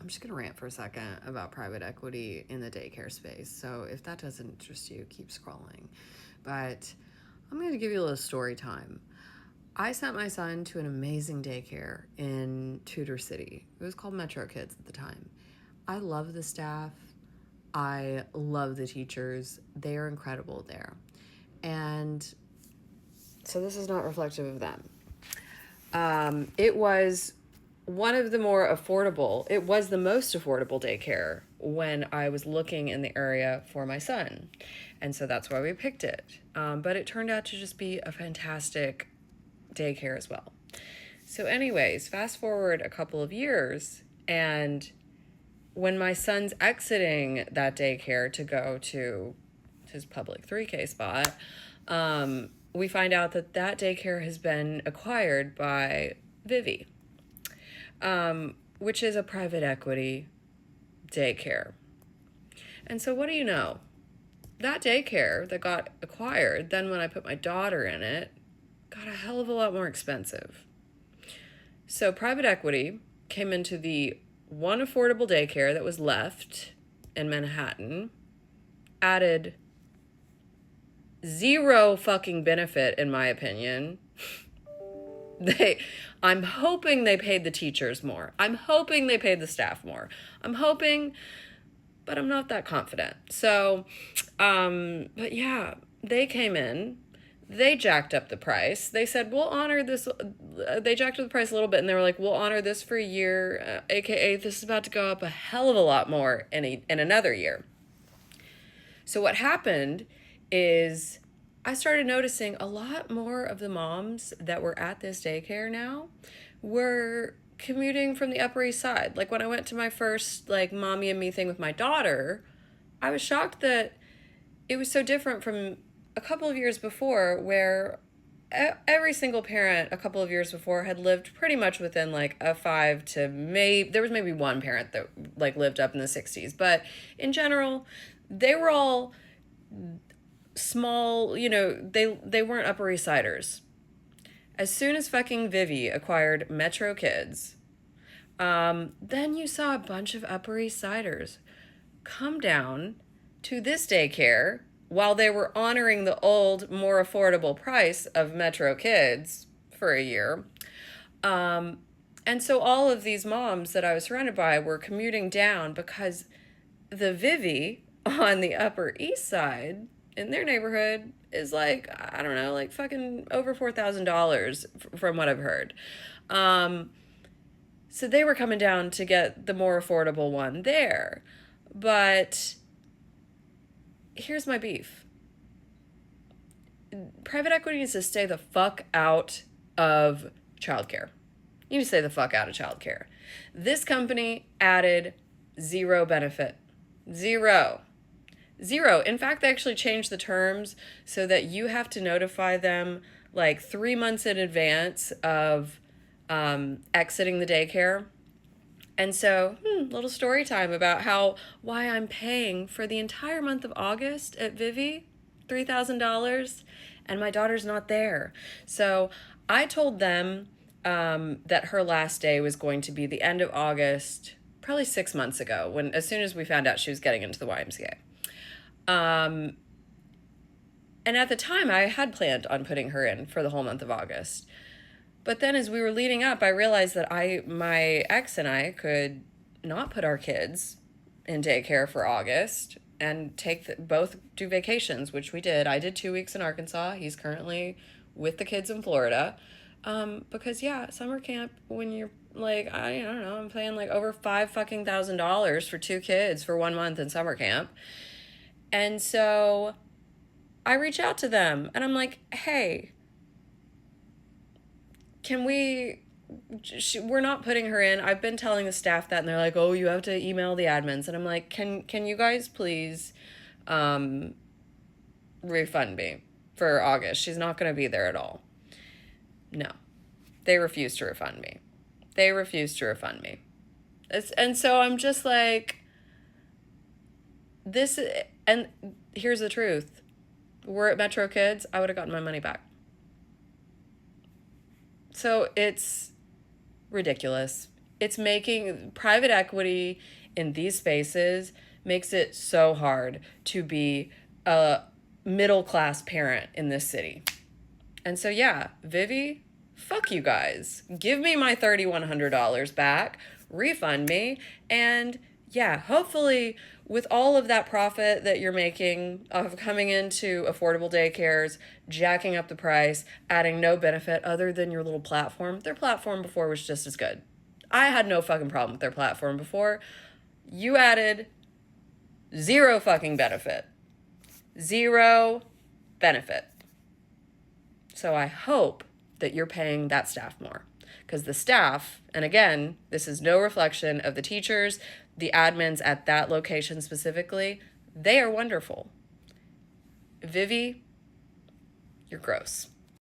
I'm just going to rant for a second about private equity in the daycare space. So if that doesn't interest you, keep scrolling. But I'm going to give you a little story time. I sent my son to an amazing daycare in Tudor City. It was called Metro Kids at the time. I love the staff. I love the teachers. They are incredible there. And so this is not reflective of them. It was one of the more affordable, it was the most affordable daycare when I was looking in the area for my son. And so that's why we picked it. But it turned out to just be a fantastic daycare as well. So anyways, fast forward a couple of years, and when my son's exiting that daycare to go to his public 3K spot, we find out that that daycare has been acquired by Vivi, which is a private equity daycare. And so what do you know? That daycare that got acquired, then when I put my daughter in it, got a hell of a lot more expensive. So private equity came into the one affordable daycare that was left in Manhattan, added zero fucking benefit, in my opinion. I'm hoping they paid the teachers more. I'm hoping they paid the staff more. I'm hoping, but I'm not that confident. So, but yeah, they came in, they jacked up the price. They said, we'll honor this. They jacked up the price a little bit, and they were like, we'll honor this for a year, aka this is about to go up a hell of a lot more in another year. So what happened is I started noticing a lot more of the moms that were at this daycare now were commuting from the Upper East Side. Like when I went to my first like mommy and me thing with my daughter, I was shocked that it was so different from a couple of years before, where every single parent a couple of years before had lived pretty much within like a 5 to there was maybe one parent that like lived up in the 60s, but in general they were all small, you know, they weren't Upper East Siders. As soon as fucking Vivi acquired Metro Kids, then you saw a bunch of Upper East Siders come down to this daycare while they were honoring the old, more affordable price of Metro Kids for a year. And so all of these moms that I was surrounded by were commuting down because the Vivi on the Upper East Side in their neighborhood is like, I don't know, like fucking over $4,000 from what I've heard. So they were coming down to get the more affordable one there. But here's my beef. Private equity needs to stay the fuck out of childcare. You need to stay the fuck out of childcare. This company added zero benefit. Zero. In fact, they actually changed the terms so that you have to notify them like 3 months in advance of exiting the daycare. And so, little story time about why I'm paying for the entire month of August at Vivi, $3,000, and my daughter's not there. So I told them that her last day was going to be the end of August, probably 6 months ago, as soon as we found out she was getting into the YMCA. And at the time, I had planned on putting her in for the whole month of August. But then as we were leading up, I realized that my ex and I could not put our kids in daycare for August and both do vacations, which we did. I did 2 weeks in Arkansas. He's currently with the kids in Florida. Because yeah, summer camp, when you're like, I don't know, I'm paying like over $5,000 for 2 kids for 1 month in summer camp. And so I reach out to them and I'm like, hey, we're not putting her in. I've been telling the staff that, and they're like, oh, you have to email the admins. And I'm like, can you guys please refund me for August? She's not going to be there at all. No, they refuse to refund me. And so I'm just like, and here's the truth. We're at Metro Kids, I would have gotten my money back. So it's ridiculous. It's making private equity in these spaces makes it so hard to be a middle class parent in this city. And so, yeah, Vivi, fuck you guys. Give me my $3,100 back, refund me, and yeah, hopefully, with all of that profit that you're making of coming into affordable daycares, jacking up the price, adding no benefit other than your little platform. Their platform before was just as good. I had no fucking problem with their platform before. You added zero fucking benefit. Zero benefit. So I hope that you're paying that staff more. Because the staff, and again, this is no reflection of the teachers, the admins at that location specifically, they are wonderful. Vivi, you're gross.